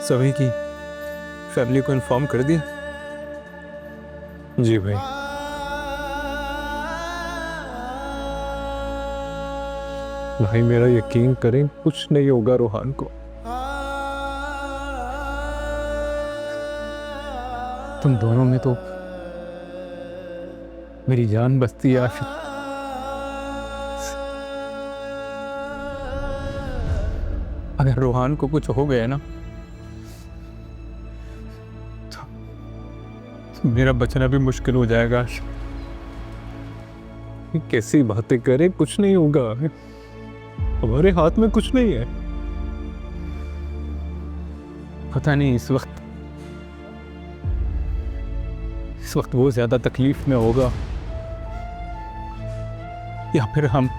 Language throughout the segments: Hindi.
सभी की फैमिली को इन्फॉर्म कर दिया? जी भाई। भाई मेरा यकीन करें, कुछ नहीं होगा रोहान को। तुम दोनों में तो मेरी जान बसती है आशिक। अगर रोहान को कुछ हो गया ना तो मेरा बचना भी मुश्किल हो जाएगा आशिक। ये कैसी बातें करे, कुछ नहीं होगा, हमारे हाथ में कुछ नहीं है। पता नहीं इस वक्त वो ज्यादा तकलीफ में होगा या फिर हम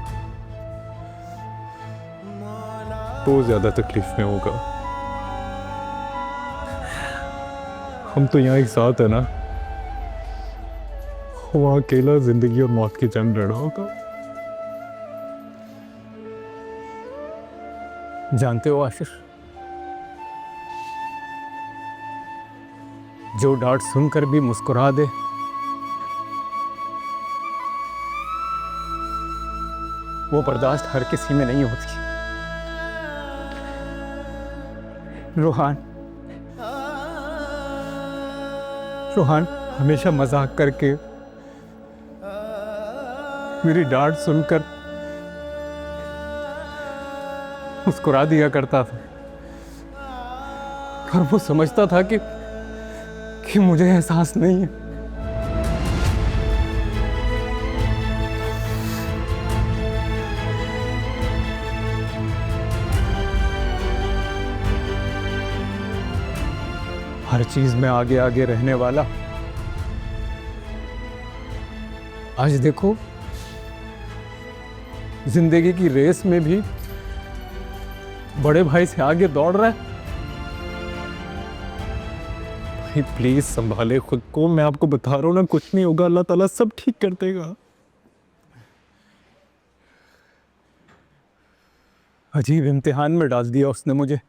वो ज्यादा तकलीफ में होगा। हम तो यहाँ एक साथ है ना, वो अकेला जिंदगी और मौत की जंग लड़ रहा होगा। जानते हो आशीष, जो डांट सुनकर भी मुस्कुरा दे वो बर्दाश्त हर किसी में नहीं होती। रोहान हमेशा मजाक करके मेरी डांट सुनकर मुस्कुरा दिया करता था, और वो समझता था कि मुझे एहसास नहीं है। हर चीज में आगे आगे रहने वाला आज देखो जिंदगी की रेस में भी बड़े भाई से आगे दौड़ रहा है। भाई प्लीज संभाले खुद को, मैं आपको बता रहा हूं ना, कुछ नहीं होगा, अल्लाह ताला सब ठीक कर देगा। अजीब इम्तिहान में डाल दिया उसने मुझे।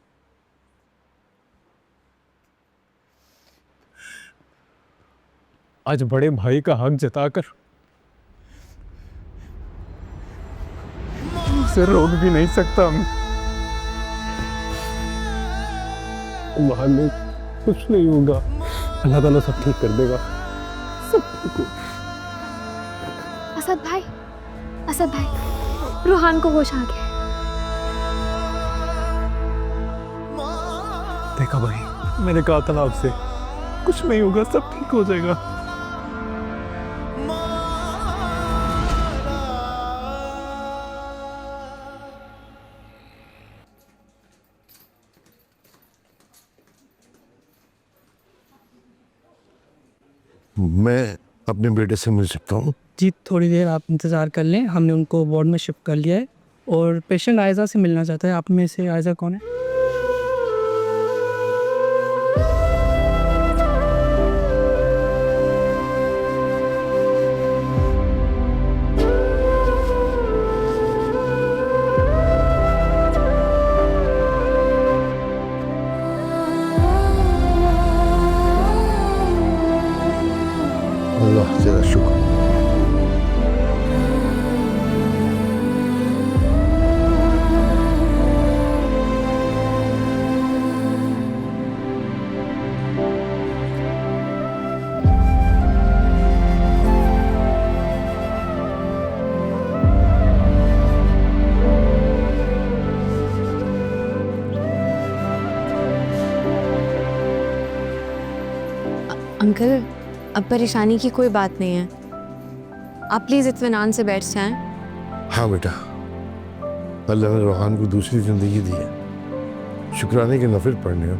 आज बड़े भाई का हक जताकर उसे रोक भी नहीं सकता मैं। कुछ नहीं होगा, अल्लाह ताला सब ठीक कर देगा, सब ठीक हो। असद भाई, रोहान को होश आ गया। देखा भाई, मैंने कहा था ना आपसे, कुछ नहीं होगा, सब ठीक हो जाएगा। मैं अपने बेटे से मिल सकता हूँ? जी थोड़ी देर आप इंतज़ार कर लें, हमने उनको वार्ड में शिफ्ट कर लिया है और पेशेंट आयजा से मिलना चाहता है। आप में से आयजा कौन है? अल्लाह तेरा शुक्र। अंकल, अब परेशानी की कोई बात नहीं है, आप प्लीज इत्मीनान से बैठ जाएं। हाँ बेटा, अल्लाह ने रोहान को दूसरी जिंदगी दी है, शुक्राने के नफिल पढ़ने हो।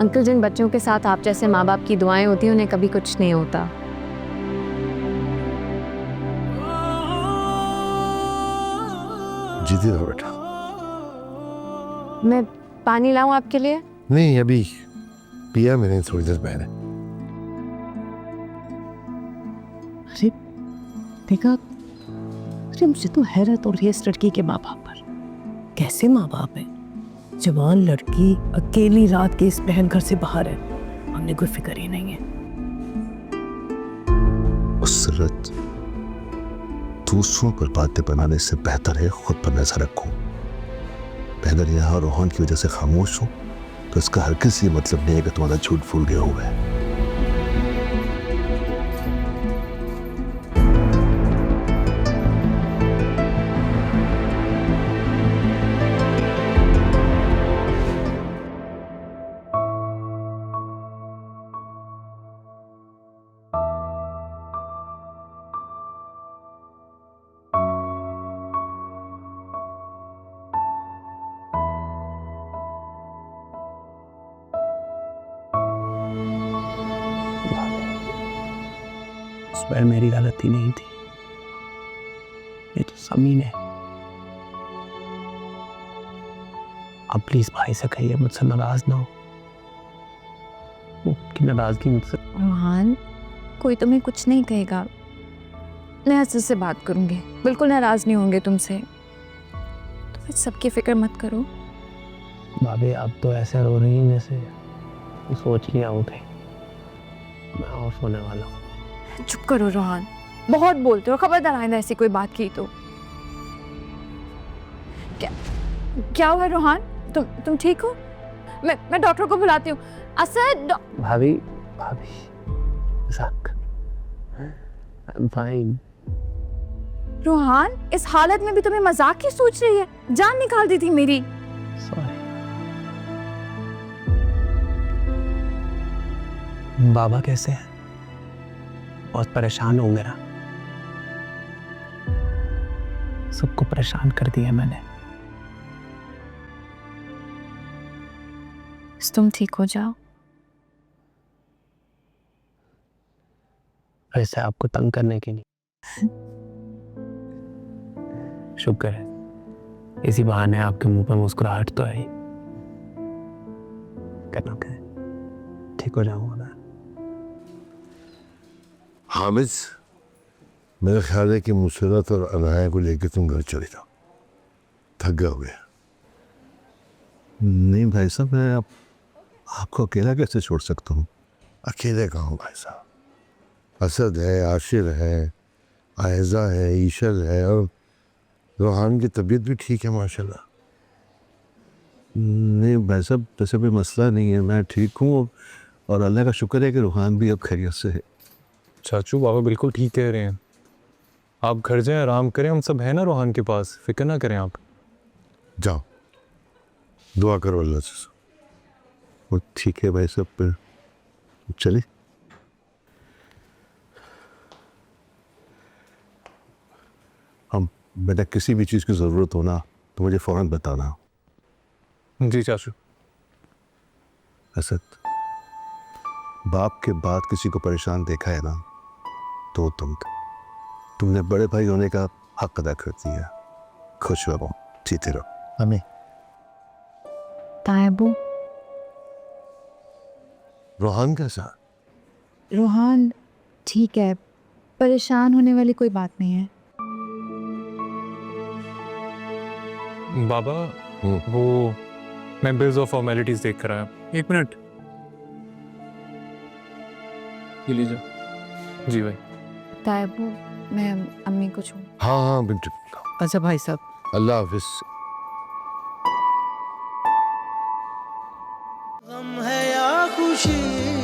अंकल, जिन बच्चों के साथ आप जैसे माँ बाप की दुआएं होती हैं उन्हें कभी कुछ नहीं होता। जीती रहो बेटा। मैं पानी लाऊं आपके लिए? नहीं, अभी पिया मैंने थोड़ी देर पहले। अरे देखा, अरे मुझे तो हैरत हो रही है इस लड़की के माँ बाप पर। कैसे माँ बाप हैं? जवान लड़की अकेली रात के इस बहन घर से बाहर है, हमने कोई फिक्र ही नहीं है। उसरत, दूसरों पर बातें बनाने से बेहतर है खुद पर नजर रखूं। अगर यहाँ रोहन की वजह से खामोश हूं तो इसका हर किसी मतलब नहीं है कि तुम्हारा झूठ फूल गया हुआ है। उस पर मेरी गलती नहीं थी, ये तो समीन है। आप प्लीज भाई से कहिए मुझसे नाराज ना हो, वो की नाराजगी मुझसे। रोहान, कोई तुम्हें कुछ नहीं कहेगा, मैं हसन से बात करूंगी, बिल्कुल नाराज नहीं होंगे तुमसे। तो फिर सबकी फिक्र मत करो। भाभी आप तो ऐसे रो रही हैं जैसे सोच लिया हो गई। मैं ऑफ होने वाला हूँ। चुप करो रोहान, बहुत बोलते हो, खबरदार आइंदा ऐसी कोई बात की तो। क्या हुआ रोहान, तुम ठीक हो? मैं डॉक्टर को बुलाती हूँ। असद भाभी भाभी I'm fine. रोहान, इस हालत में भी तुम्हें मजाक की सोच रही है? जान निकाल दी थी मेरी। Sorry. बाबा कैसे हैं? बहुत परेशान होंगे ना? सबको परेशान कर दिया मैंने। तुम ठीक हो जाओ। वैसे आपको तंग करने की नहीं, शुक्र है इसी बहाने आपके मुंह पर मुस्कुराहट तो आई। करना क्या है, ठीक हो जाऊंगा मैं। हामिद, मेरा ख्याल है कि मुसरत और अनाया को लेकर तुम घर चले जाओ, थक गए हो गया। नहीं भाई साहब, मैं आपको अकेला कैसे छोड़ सकता हूँ? अकेले कहाँ हो भाई साहब? असद है, आशिर है, आयजा है, ईशल है और रोहान की तबीयत भी ठीक है माशाल्लाह। नहीं भाई साहब, वैसे कोई मसला नहीं है, मैं ठीक हूँ और अल्लाह का शुक्र है कि रोहान भी अब खैरियत से है। चाचू बाबा बिल्कुल ठीक कह रहे हैं, आप घर जाएं, आराम करें, हम सब हैं ना रोहान के पास, फिक्र ना करें आप। जाओ, दुआ करो अल्लाह से। वो ठीक है भाई साहब, फिर चले। हम बेटा किसी भी चीज़ की ज़रूरत हो ना तो मुझे फ़ौरन बताना। जी चाचू। असद, बाप के बाद किसी को परेशान देखा है ना तो तुमने बड़े भाई होने का हक अदा कर दिया। खुश रहो, जीते रहो। हमें तायबू, रोहान कैसा? रोहान ठीक है, परेशान होने वाली कोई बात नहीं है। बाबा वो मैं बिल्स और फॉर्मेलिटीज देख कर आया। एक मिनट, ये लीजिए। जी भाई। तायबू, मैं अम्मी को छू। हाँ हाँ बिल्कुल। अच्छा भाई साहब, अल्लाह हाफिज। गम है या खुशी